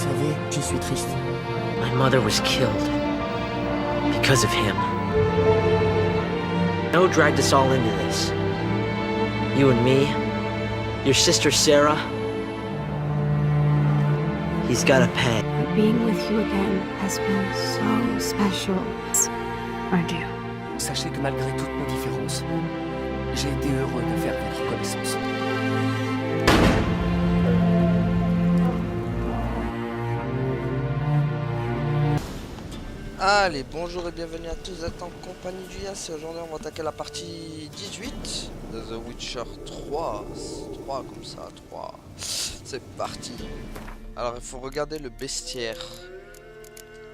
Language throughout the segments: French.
savez, je suis triste. My mother was killed because of him. No dragged us all into this. You and me, your sister Sarah. He's gotta pay. Being with you again has been so special. My dear. Sachez que malgré toutes nos différences, j'ai été heureux de faire votre connaissance. Allez, bonjour et bienvenue à tous, vous êtes en compagnie du Yas et aujourd'hui on va attaquer la partie 18 de The Witcher 3. 3 comme ça, 3. C'est parti. Alors il faut regarder le bestiaire.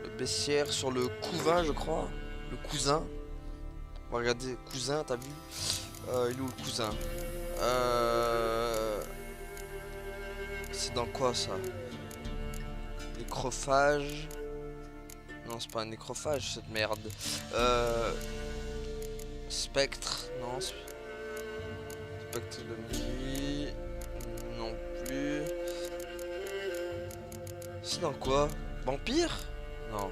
Le bestiaire sur le couvain je crois. Le cousin. On va regarder cousin, t'as vu? Il est où le cousin? C'est dans quoi ça? Nécrophage. Non, c'est pas un nécrophage cette merde. Spectre, non. Spectre de nuit. Non plus. C'est dans quoi? Vampire? Non.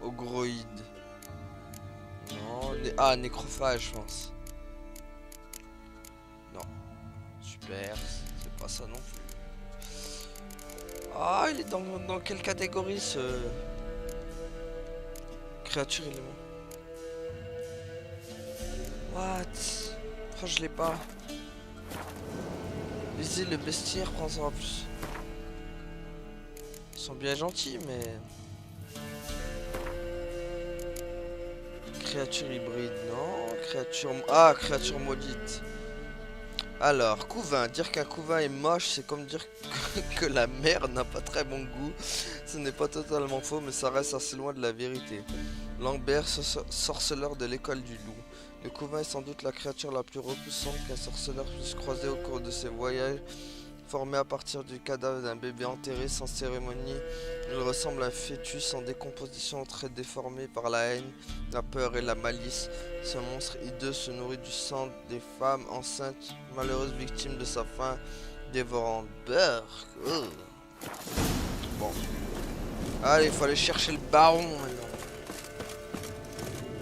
Ogroïde. Non. Nécrophage, je pense. Non. Super. C'est pas ça non plus. Ah, il est dans quelle catégorie ce... Créature élément. What? Oh, je l'ai pas. Lisez le bestiaire, prends ça en plus. Ils sont bien gentils, mais... Créature hybride, non. Créature... Ah, créature maudite. Alors, couvain. Dire qu'un couvain est moche, c'est comme dire que la mer n'a pas très bon goût. Ce n'est pas totalement faux, mais ça reste assez loin de la vérité. Lambert, sorceleur de l'école du loup. Le couvain est sans doute la créature la plus repoussante qu'un sorceleur puisse croiser au cours de ses voyages. Formé à partir du cadavre d'un bébé enterré sans cérémonie, il ressemble à un fœtus en décomposition très déformé par la haine, la peur et la malice. Ce monstre hideux se nourrit du sang des femmes enceintes, malheureuses victimes de sa faim dévorante. Beurre. Bon. Allez, il faut aller chercher le baron maintenant.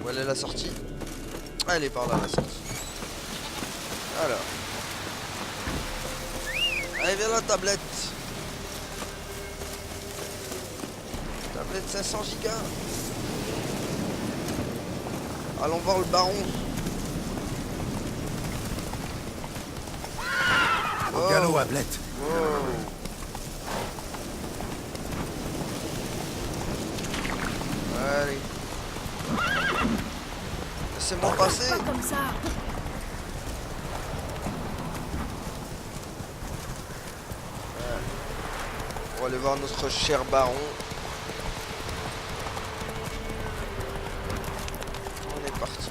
Où elle est la sortie? Elle est par là la sortie. Alors. Allez, viens la tablette. Tablette 500 gigas. Allons voir le baron. Au galop, Ablette. Wow. Allez. Laissez-moi passer. Pas comme ça. On va aller voir notre cher baron. On est parti.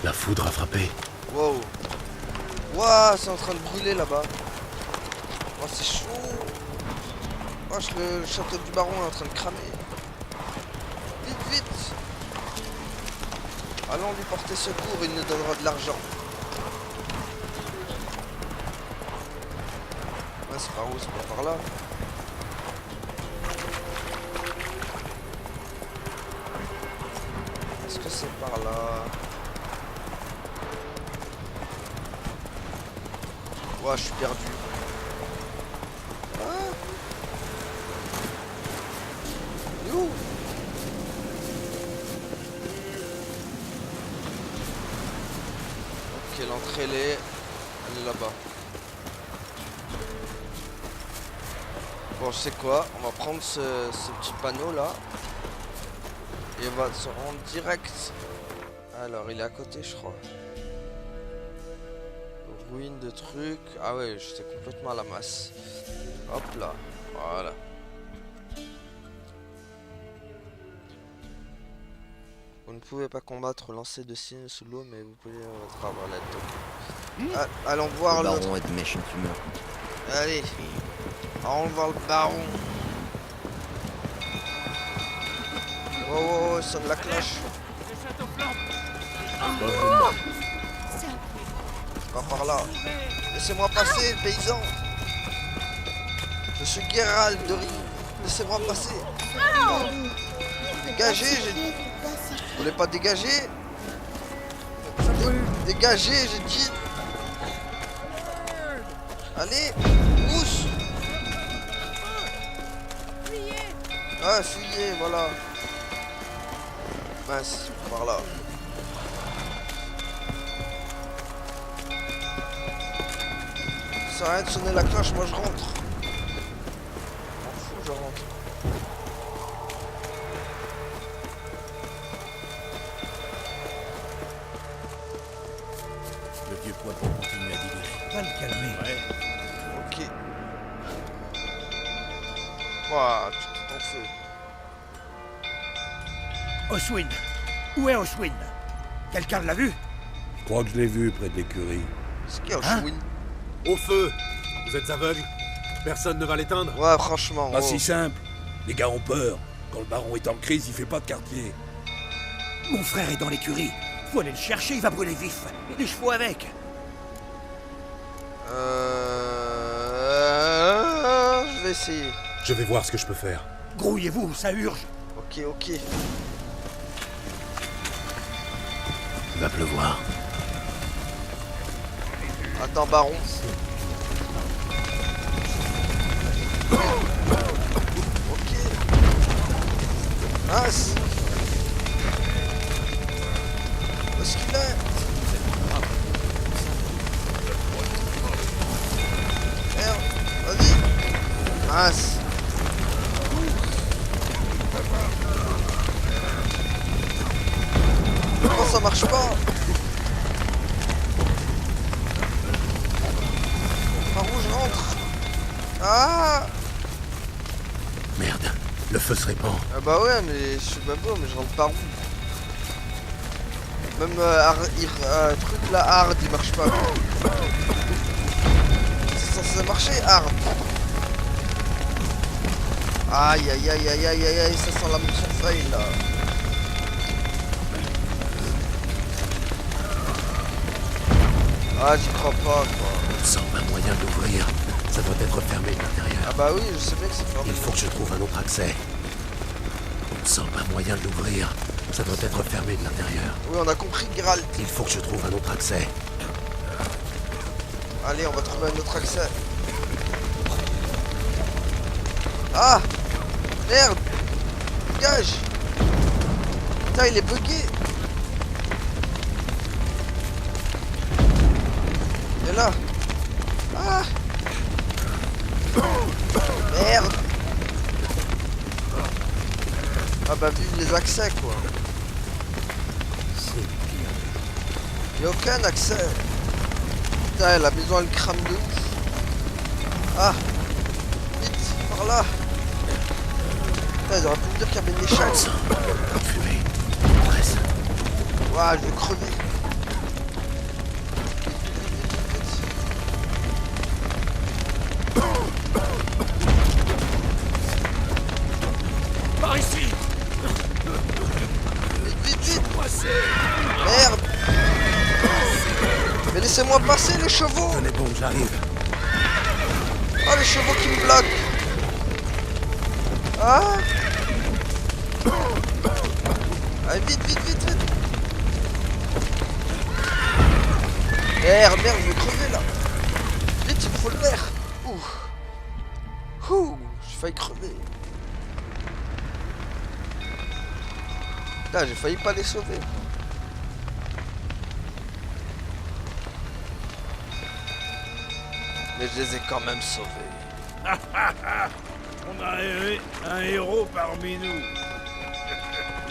La foudre a frappé. Wow. Wow, c'est en train de brûler là-bas. Oh, c'est chaud. Oh, le château du baron est en train de cramer. Vite, vite. Allons lui porter secours, il nous donnera de l'argent. Ouais, c'est par où? C'est pas par là. Est-ce que c'est par là? Ouais, je suis perdu. Ah. Il est où? Ok, l'entrée elle est là-bas. Bon, je sais quoi, on va prendre ce petit panneau là. Et on va se rendre direct. Alors, il est à côté, je crois. Ruine de trucs. Ah ouais, j'étais complètement à la masse. Hop là, voilà. Vous ne pouvez pas combattre lancer de signes sous l'eau, mais vous pouvez avoir la toque. Allons voir l'autre. Baron est de méchante humeur. Allez, allons voir le baron. Oh, oh, oh, sonne la cloche. Pas par là. Laissez-moi passer, paysan. Je suis Geralt de Rive. Laissez-moi passer. Dégagez, j'ai dit. Vous voulez pas dégager? Dégagez, j'ai dit. Allez, pousse. Ah, fuyez, voilà. Mince, par là. Ça sert à rien de sonner la cloche, moi je rentre. M'en fous, je rentre. Le vieux poivron continue à délirer. Va le calmer. Ouais. Ok. Ouah, tout est en feu. Oswin. Où est Oswin? Quelqu'un l'a vu? Je crois que je l'ai vu près de l'écurie. C'est qui un Hein? chouine? Au feu! Vous êtes aveugle? Personne ne va l'éteindre? Ouais, franchement. Pas oh. si simple. Les gars ont peur. Quand le baron est en crise, il fait pas de quartier. Mon frère est dans l'écurie. Faut aller le chercher, il va brûler vif. Et les chevaux avec. Je vais essayer. Je vais voir ce que je peux faire. Grouillez-vous, ça urge. Ok, ok. Il va pleuvoir. Attends, baron. Ok. Mince. Où est-ce qu'il est? Merde. Vas-y. Mince. Comment ça marche pas? Par où je rentre? Ah! Merde, le feu se répand. Ah bah ouais, mais je suis babo, mais je rentre par où? Même truc là, hard, il marche pas. C'est censé marcher, hard. Aïe aïe aïe aïe aïe aïe aïe, ça sent la mission fail là. Ah, j'y crois pas quoi. On sent un moyen d'ouvrir. Ça doit être fermé de l'intérieur. Ah bah oui, je sais bien que c'est fermé. Il faut que je trouve un autre accès. On sent un moyen d'ouvrir. Ça doit être fermé de l'intérieur. Oui, on a compris, Geralt. Il faut que je trouve un autre accès. Allez, on va trouver un autre accès. Ah! Merde! Dégage! Putain, il est bugué! Et là! Ah! Merde! Ah bah vive les accès quoi! Y'a aucun accès! Putain, la maison elle crame de ouf! Ah! Vite! Par là! Putain, ils auraient pu me dire qu'il y avait une échelle! Fumée. Presse. Ouah, je vais crever! Par ici. Vite, vite, vite! Merde! Mais laissez-moi passer les chevaux! Tenez bon, j'arrive. Oh les chevaux qui me bloquent! Ah! Allez vite, vite, vite, vite! Merde, merde, je vais crever là! Vite, il me faut le verre! Ouh! Ouh! J'ai failli crever! Putain, j'ai failli pas les sauver! Mais je les ai quand même sauvés! On a un héros parmi nous.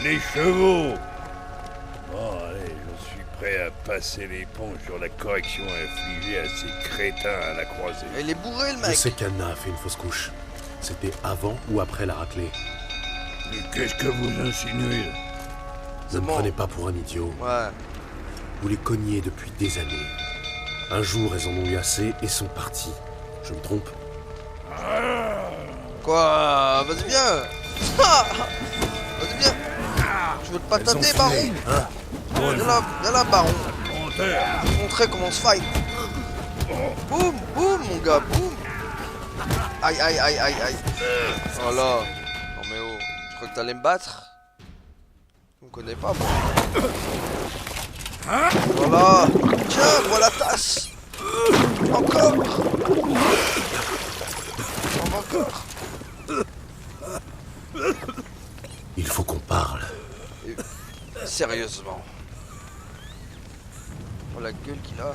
Les chevaux. Bon, allez, je suis prêt à passer l'éponge sur la correction infligée à ces crétins à la croisée. Il est bourré le Je mec! sais qu'Anna a fait une fausse couche. C'était avant ou après la raclée? Mais qu'est-ce que vous insinuez? Ne me bon. prenez pas pour un idiot. Ouais. Vous les cognez depuis des années. Un jour, elles en ont eu assez et sont parties. Je me trompe? Quoi? Vas-y viens! Vas-y viens! Je veux te Elles ont patater, filé, baron! hein? Viens là, baron! Menteur. Je vais te montrer comment on se fight! Boum! Boum, mon gars! Boum! Aïe, aïe, aïe, aïe, aïe. Oh là. Non mais oh, je crois que t'allais me battre. Tu me connais pas, moi. Voilà. Tiens, voilà la tasse. Encore. Encore. Il faut qu'on parle. Sérieusement. Oh la gueule qu'il a.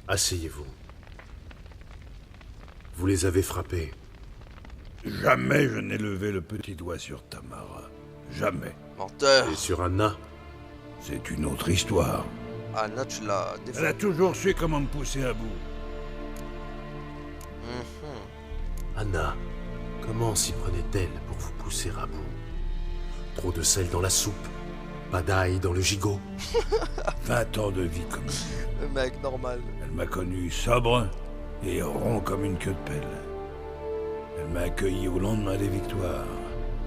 Asseyez-vous. Vous les avez frappés. Jamais je n'ai levé le petit doigt sur Tamara. Jamais. Menteur. Et sur Anna? C'est une autre histoire. Anna, tu l'as Elle a défendu. toujours su comment me pousser à bout. Anna, comment s'y prenait-elle pour vous pousser à bout? Trop de sel dans la soupe? Pas d'ail dans le gigot? 20 ans de vie commune. Le mec normal. Elle m'a connu sobre et rond comme une queue de pelle. Elle m'a accueilli au lendemain des victoires,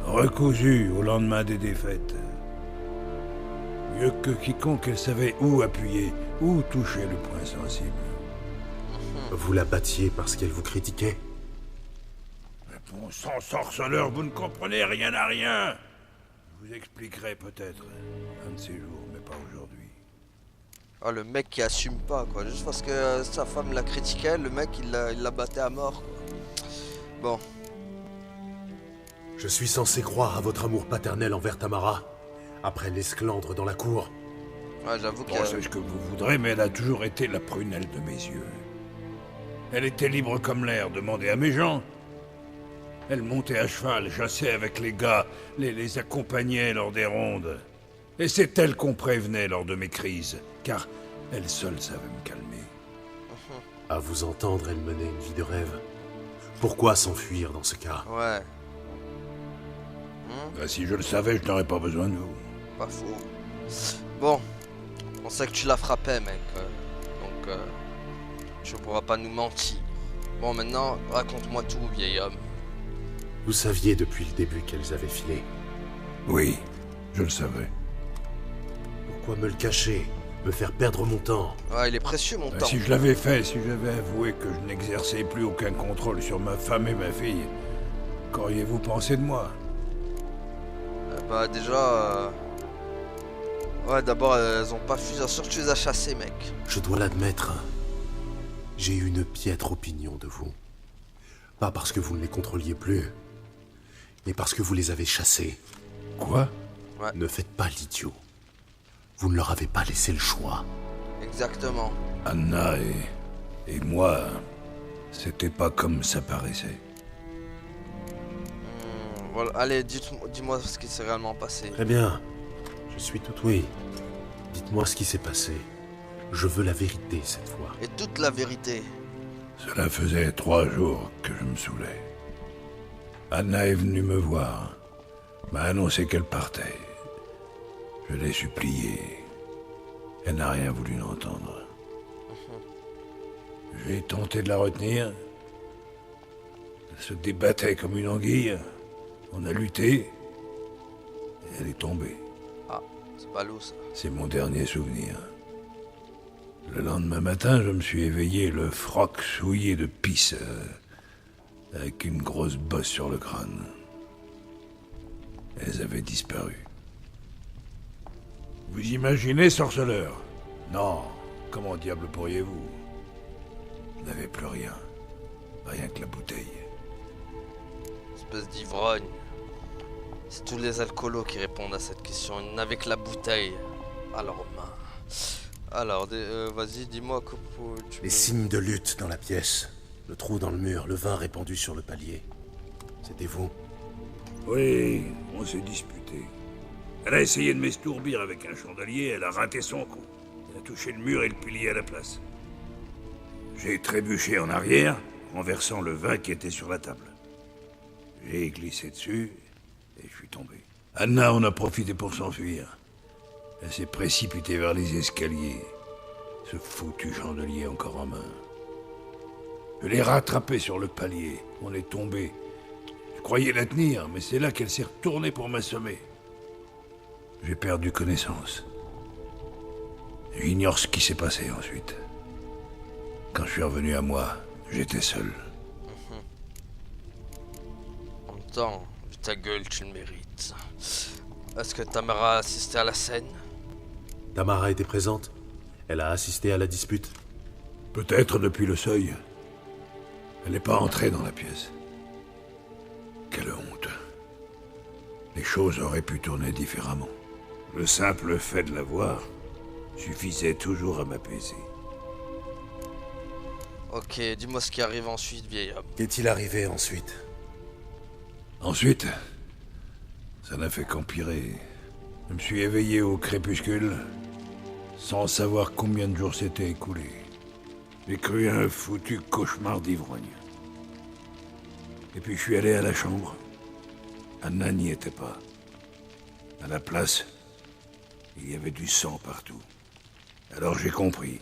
recousu au lendemain des défaites. Mieux que quiconque, elle savait où appuyer, où toucher le point sensible. Vous la battiez parce qu'elle vous critiquait? Mais bon sang, sorceleur, vous ne comprenez rien à rien. Je vous expliquerai peut-être un de ces jours, mais pas aujourd'hui. Ah, le mec qui assume pas, quoi. Juste parce que sa femme la critiquait, le mec il la battait à mort, quoi. Bon. Je suis censé croire à votre amour paternel envers Tamara, après l'esclandre dans la cour. Ouais, j'avoue Bon, que... c'est ce que vous voudrez, mais elle a toujours été la prunelle de mes yeux. Elle était libre comme l'air, demandez à mes gens. Elle montait à cheval, chassait avec les gars, les accompagnait lors des rondes. Et c'est elle qu'on prévenait lors de mes crises, car elle seule savait me calmer. À vous entendre, elle menait une vie de rêve. Pourquoi s'enfuir dans ce cas? Ouais, Bah, si je le savais, je n'aurais pas besoin de vous. pas faux. Bon. On sait que tu l'as frappé, mec. Donc, tu ne pourras pas nous mentir. Bon, maintenant, raconte-moi tout, vieil homme. Vous saviez depuis le début qu'elles avaient filé. Oui, je le savais. Pourquoi me le cacher? Me faire perdre mon temps? Ouais, il est précieux, mon temps. Si je l'avais fait, si j'avais avoué que je n'exerçais plus aucun contrôle sur ma femme et ma fille, qu'auriez-vous pensé de moi? Bah, déjà... Ouais, d'abord, elles ont pas fui. Bien sûr que tu les as chassées, mec. Je dois l'admettre. J'ai eu une piètre opinion de vous. Pas parce que vous ne les contrôliez plus, mais parce que vous les avez chassées. Quoi? Ne faites pas l'idiot. Vous ne leur avez pas laissé le choix. Exactement. Anna et moi, c'était pas comme ça paraissait. Voilà. Allez, dis-moi ce qui s'est réellement passé. Très bien. Je suis tout oui. Dites-moi ce qui s'est passé. Je veux la vérité cette fois. Et toute la vérité. Cela faisait 3 jours que je me saoulais. Anna est venue me voir, m'a annoncé qu'elle partait. Je l'ai suppliée. Elle n'a rien voulu entendre. J'ai tenté de la retenir. Elle se débattait comme une anguille. On a lutté. Et elle est tombée. Ah, c'est pas lourd, ça. C'est mon dernier souvenir. Le lendemain matin, je me suis éveillé, le froc souillé de pisse, avec une grosse bosse sur le crâne. Elles avaient disparu. Vous imaginez, sorceleur? Non, comment diable pourriez-vous? Vous n'avez plus rien. Rien que la bouteille. Espèce d'ivrogne. C'est tous les alcoolos qui répondent à cette question. Ils n'avaient que la bouteille à leurs mains. Alors, vas-y, dis-moi que tu Les signes de lutte dans la pièce. Le trou dans le mur, le vin répandu sur le palier. C'était vous? Oui, on s'est disputé. Elle a essayé de m'estourbir avec un chandelier, elle a raté son coup. Elle a touché le mur et le pilier à la place. J'ai trébuché en arrière, renversant le vin qui était sur la table. J'ai glissé dessus et je suis tombé. Anna en a profité pour s'enfuir. Elle s'est précipitée vers les escaliers, ce foutu chandelier encore en main. Je l'ai rattrapé sur le palier, on est tombé. Je croyais la tenir, mais c'est là qu'elle s'est retournée pour m'assommer. J'ai perdu connaissance. J'ignore ce qui s'est passé ensuite. Quand je suis revenu à moi, j'étais seul. En même temps, vu ta gueule, tu le mérites. Est-ce que Tamara a assisté à la scène? Tamara était présente. Elle a assisté à la dispute. Peut-être depuis le seuil. Elle n'est pas entrée dans la pièce. Quelle honte. Les choses auraient pu tourner différemment. Le simple fait de la voir suffisait toujours à m'apaiser. Ok, dis-moi ce qui arrive ensuite, vieil homme. Qu'est-il arrivé ensuite? Ensuite, ça n'a fait qu'empirer. Je me suis éveillé au crépuscule, sans savoir combien de jours s'étaient écoulés. J'ai cru à un foutu cauchemar d'ivrogne. Et puis je suis allé à la chambre. Anna n'y était pas. À la place, il y avait du sang partout. Alors j'ai compris.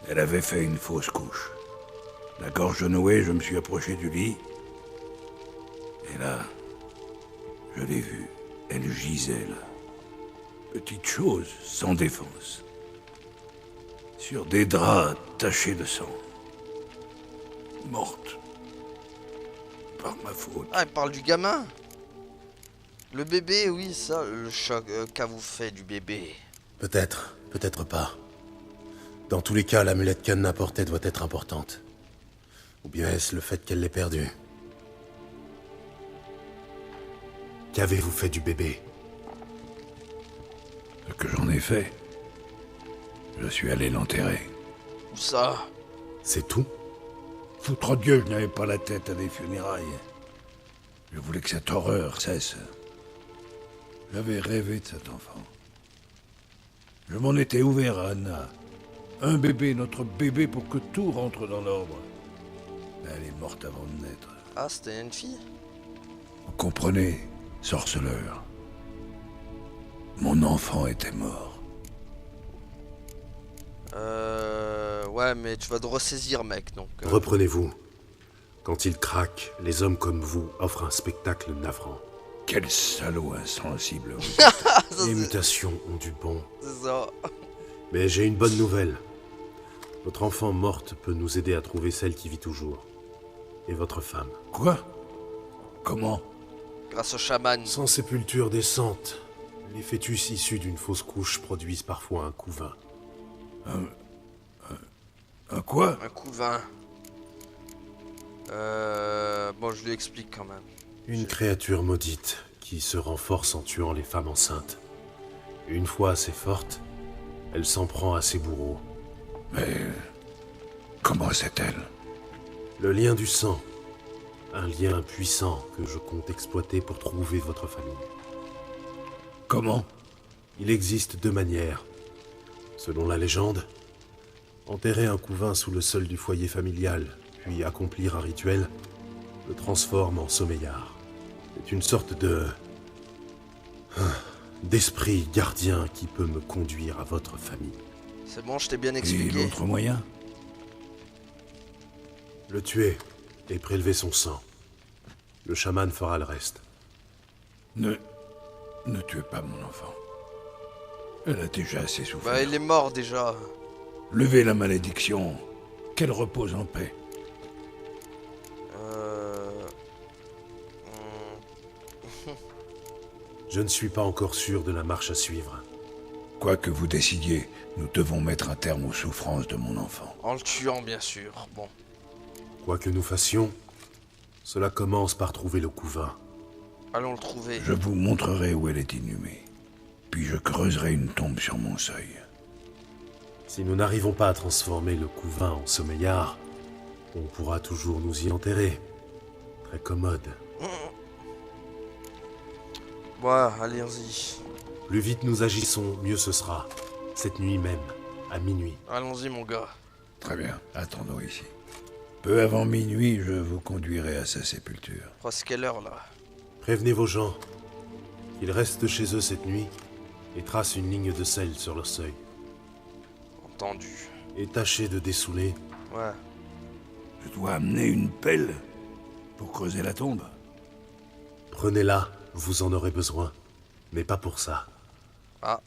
Elle avait fait une fausse couche. La gorge nouée, je me suis approché du lit. Et là, je l'ai vue. Elle gisait là. Petite chose, sans défense. Sur des draps tachés de sang. Morte. Par ma faute. Ah, il parle du gamin? Le bébé, oui, ça, le choc qu'a-vous fait du bébé? Peut-être, peut-être pas. Dans tous les cas, l'amulette qu'Anna portait doit être importante. Ou bien est-ce le fait qu'elle l'ait perdue? Qu'avez-vous fait du bébé? Ce que j'en ai fait, je suis allé l'enterrer. Où ça? C'est tout? Foutre Dieu, je n'avais pas la tête à des funérailles. Je voulais que cette horreur cesse. J'avais rêvé de cet enfant. Je m'en étais ouvert à Anna. Un bébé, notre bébé, pour que tout rentre dans l'ordre. Mais elle est morte avant de naître. Ah, c'était une fille? Vous comprenez, sorceleur? Mon enfant était mort. Ouais, mais tu vas te ressaisir, mec, donc... Reprenez-vous. Quand il craque, les hommes comme vous offrent un spectacle navrant. Quel salaud insensible vous Ça, Les c'est mutations ont du bon. ça. Mais j'ai une bonne nouvelle. Votre enfant morte peut nous aider à trouver celle qui vit toujours. Et votre femme. Quoi? Comment? Grâce au chaman. Sans sépulture décente, les fœtus issus d'une fausse couche produisent parfois un couvain. Un quoi? Un couvain. Bon, je lui explique quand même. Une créature maudite qui se renforce en tuant les femmes enceintes. Une fois assez forte, elle s'en prend à ses bourreaux. Mais... comment c'est-elle? Le lien du sang. Un lien puissant que je compte exploiter pour trouver votre famille. Comment? Il existe deux manières. Selon la légende, enterrer un couvain sous le sol du foyer familial, puis accomplir un rituel, le transforme en sommeillard. C'est une sorte d'esprit gardien qui peut me conduire à votre famille. C'est bon, je t'ai bien Et expliqué. l'autre moyen? Le tuer et prélever son sang. Le chaman fera le reste. Ne tuez pas mon enfant. Elle a déjà assez souffert. Bah, il est mort déjà. Levez la malédiction. Qu'elle repose en paix. Je ne suis pas encore sûr de la marche à suivre. Quoi que vous décidiez, nous devons mettre un terme aux souffrances de mon enfant. En le tuant, bien sûr. Bon. Quoi que nous fassions, cela commence par trouver le couvain. Allons le trouver. Je vous montrerai où elle est inhumée. Puis je creuserai une tombe sur mon seuil. Si nous n'arrivons pas à transformer le couvain en sommeillard, on pourra toujours nous y enterrer. Très commode. Ouais, allons-y. Plus vite nous agissons, mieux ce sera. Cette nuit même, à minuit. Allons-y, mon gars. Très bien, attendons ici. Peu avant minuit, je vous conduirai à sa sépulture. Oh, c'est quelle heure, là? Prévenez vos gens qu'ils restent chez eux cette nuit et tracent une ligne de sel sur leur seuil. Entendu. Et tâchez de dessouler. Ouais. Je dois amener une pelle pour creuser la tombe. Prenez-la, vous en aurez besoin. Mais pas pour ça. Ah.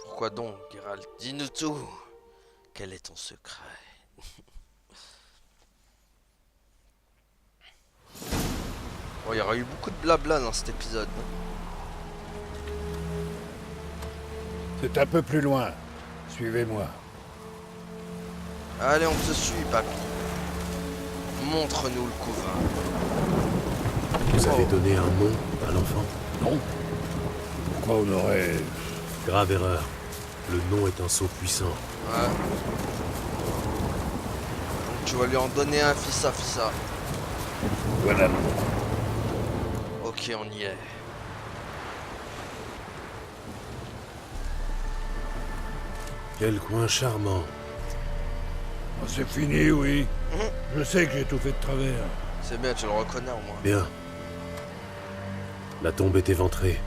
Pourquoi donc, Geralt? Dis-nous tout. Quel est ton secret? Bon, il y aura eu beaucoup de blabla dans cet épisode. C'est un peu plus loin. Suivez-moi. Allez, on te suit, papy. Montre-nous le couvain. Vous avez donné un nom à l'enfant? Non? Pourquoi on aurait... Grave erreur. Le nom est un sceau puissant. Ouais. Donc tu vas lui en donner un, fissa. Voilà. Ok, on y est. Quel coin charmant. Oh, c'est fini, oui. Je sais que j'ai tout fait de travers. C'est bien, tu le reconnais au moins. Bien. La tombe est éventrée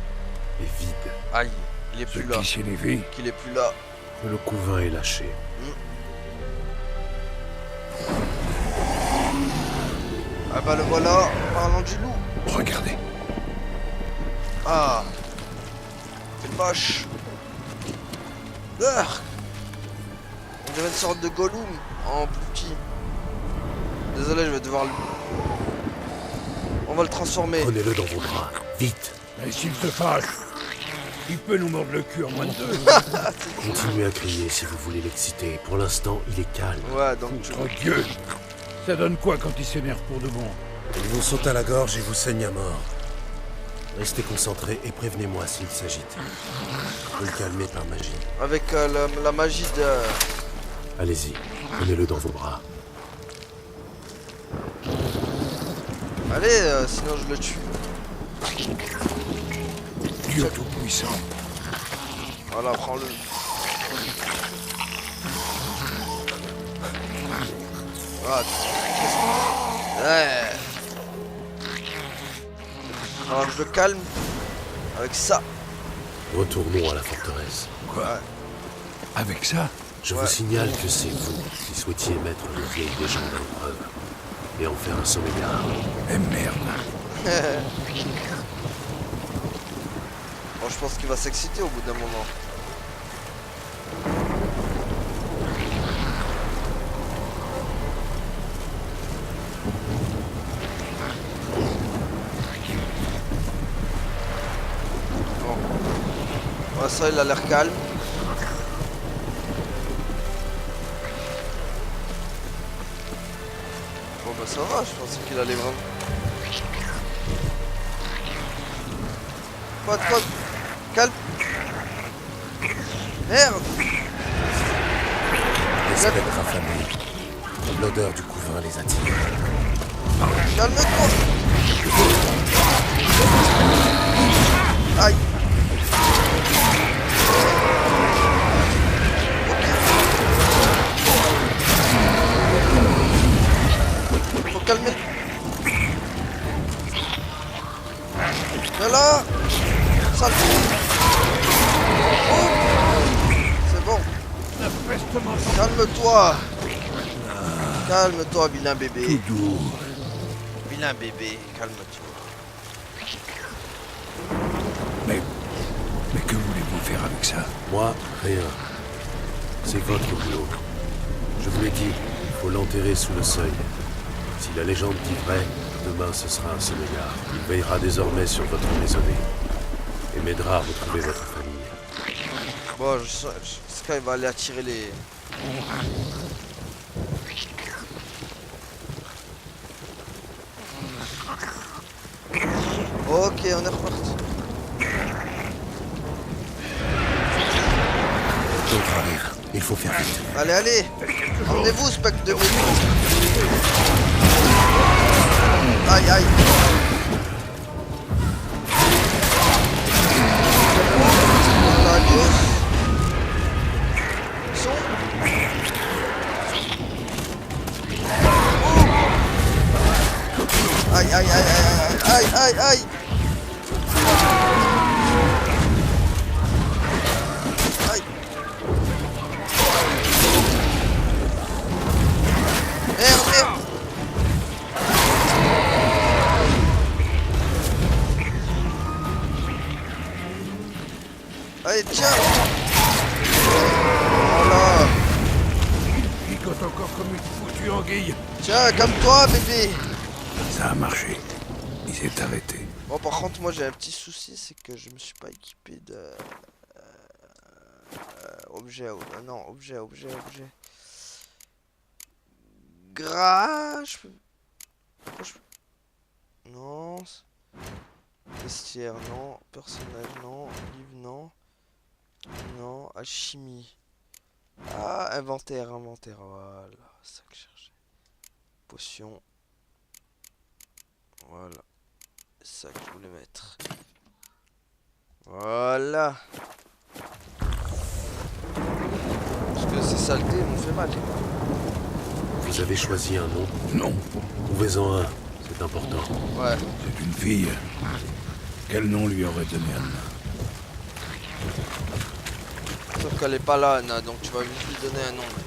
et vide. Aïe, il est Ce plus là. qui signifie... Qu'il est plus là. Que le couvain est lâché. Ah bah le voilà, parlant du loup. Regardez. Ah. C'est moche. Urgh. On dirait une sorte de Gollum en plus petit. Désolé, je vais devoir le... On va le transformer. Prenez-le dans vos bras. Vite. Mais s'il se fâche, il peut nous mordre le cul en moins de 2. Continuez à crier si vous voulez l'exciter. Pour l'instant, il est calme. Ouais, donc tu... Contre Dieu. Ça donne quoi quand il s'énerve pour de bon? Il vous saute à la gorge et vous saigne à mort. Restez concentrés et prévenez-moi s'il s'agite. Je peux le calmer par magie. Avec la magie de... Allez-y, prenez-le dans vos bras. Allez, sinon je le tue. Dieu tout-puissant. Voilà, prends-le. Ah, ouais. Alors je le calme avec ça. Retournons à la forteresse. Quoi? Avec ça? Je Ouais. vous signale que c'est vous qui souhaitiez mettre les vieilles légendes à l'épreuve et en faire un sommeillard. Eh merde. Bon, je pense qu'il va s'exciter au bout d'un moment. Bon. Ouais, ça, il a l'air calme. Bon, bah ça va, je pensais qu'il allait vraiment... Quoi, calme. Merde. Les spectres affamés. L'odeur du couvain les attire. Calme-toi. Aïe. Ok. Faut calmer. Voilà. Sale. Oh. C'est bon. Calme-toi. Calme-toi, vilain bébé. Tout doux. Vilain bébé, calme-toi. Mais que voulez-vous faire avec ça? Moi, rien. C'est votre boulot. Je vous l'ai dit, il faut l'enterrer sous le seuil. Si la légende dit vrai, demain ce sera un sommeillard. Il veillera désormais sur votre maisonnée et m'aidera à retrouver votre famille. Bon, je sais qu'il va aller attirer les... Ok, on est reparti. D'autres arrivent. Il faut faire vite. Allez, allez. Emmenez-vous, spectre de béton. Aïe, aïe. Adios. Son. Aïe, aïe, aïe, aïe, aïe, aïe, aïe. Aïe. Merde, merde. Allez, tiens. Voilà. Il picote encore comme une foutue anguille. Tiens, calme-toi, bébé. Ça a marché. Il s'est arrêté. Bon, par contre, moi j'ai un petit souci, c'est que je me suis pas équipé de... objet, non, objet. Gras, non. Vestiaire, non. Personnage, non. Livre, non. Non. Alchimie. Ah, inventaire, voilà. C'est ça que je cherchais. Potion. Voilà. C'est ça que je voulais mettre. Voilà. Parce que ces saletés m'ont fait mal. Vous avez choisi un nom? Non, Trouvez-en un, c'est important. Ouais. c'est une fille. Quel nom lui aurait donné Anna? Sauf qu'elle est pas là, Anna, donc tu vas vite lui donner un nom, mec.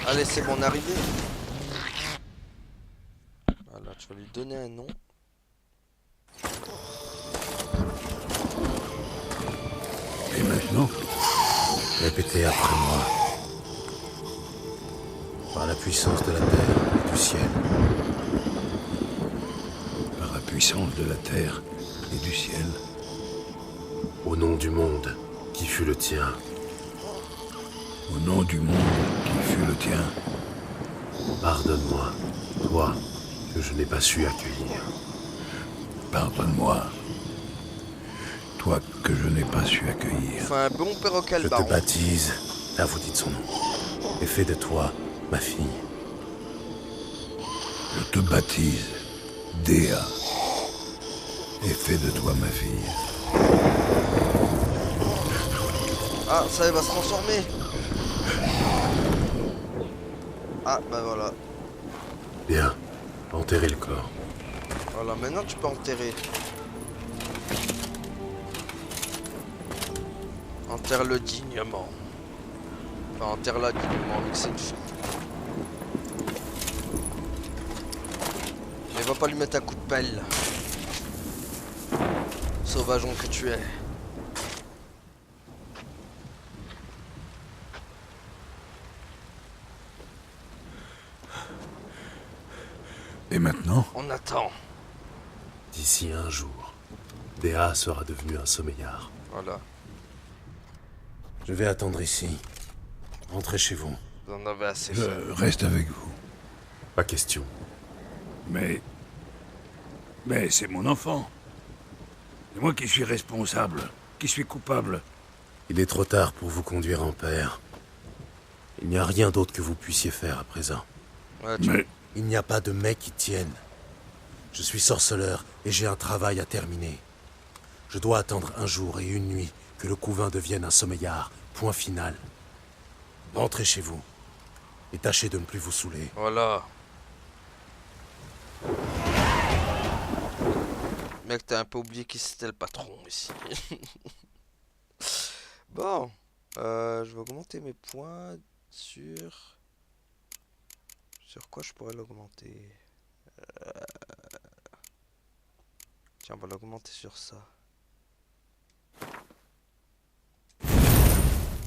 Allez, c'est bon, on est arrivé. Voilà, tu vas lui donner un nom. Et maintenant? Répétez après moi. Par la puissance de la terre et du ciel. Par la puissance de la terre et du ciel. Au nom du monde qui fut le tien. Au nom du monde qui fut le tien. Pardonne-moi, toi, que je n'ai pas su accueillir. Pardonne-moi. Toi que je n'ai pas su accueillir. Enfin, un bon perroquet, Je le te baron. baptise, là vous dites son nom, et fais de toi ma fille. Je te baptise, Dea. Et fais de toi ma fille. Ah, ça, il va se transformer. Ah, bah voilà. Bien, enterrez le corps. Voilà, maintenant tu peux enterrer. Enterre-le dignement. Enfin, enterre-la dignement, vu que c'est une fille. Mais va pas lui mettre un coup de pelle. Sauvageon que tu es. Et maintenant? On attend. D'ici un jour, Dea sera devenu un sommeillard. Voilà. Je vais attendre ici. Rentrez chez vous. Vous en avez assez Je fait. reste avec vous. Pas question. Mais c'est mon enfant. C'est moi qui suis responsable, qui suis coupable. Il est trop tard pour vous conduire en père. Il n'y a rien d'autre que vous puissiez faire à présent. Ouais, Mais Il n'y a pas de mec qui tienne. Je suis sorceleur et j'ai un travail à terminer. Je dois attendre un jour et une nuit que le couvain devienne un sommeillard. Point final. Rentrez chez vous. Et tâchez de ne plus vous saouler. Voilà. Mec, t'as un peu oublié qui c'était le patron ici. Bon. Je vais augmenter mes points sur... Sur quoi je pourrais l'augmenter? Tiens, on va l'augmenter sur ça.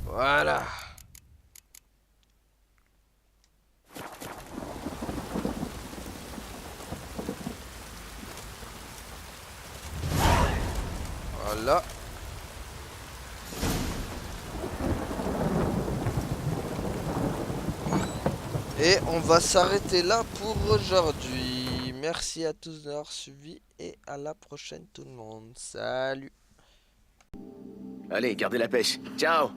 Voilà. Voilà. Et on va s'arrêter là pour aujourd'hui. Merci à tous d'avoir suivi et à la prochaine tout le monde. Salut. Allez, gardez la pêche. Ciao!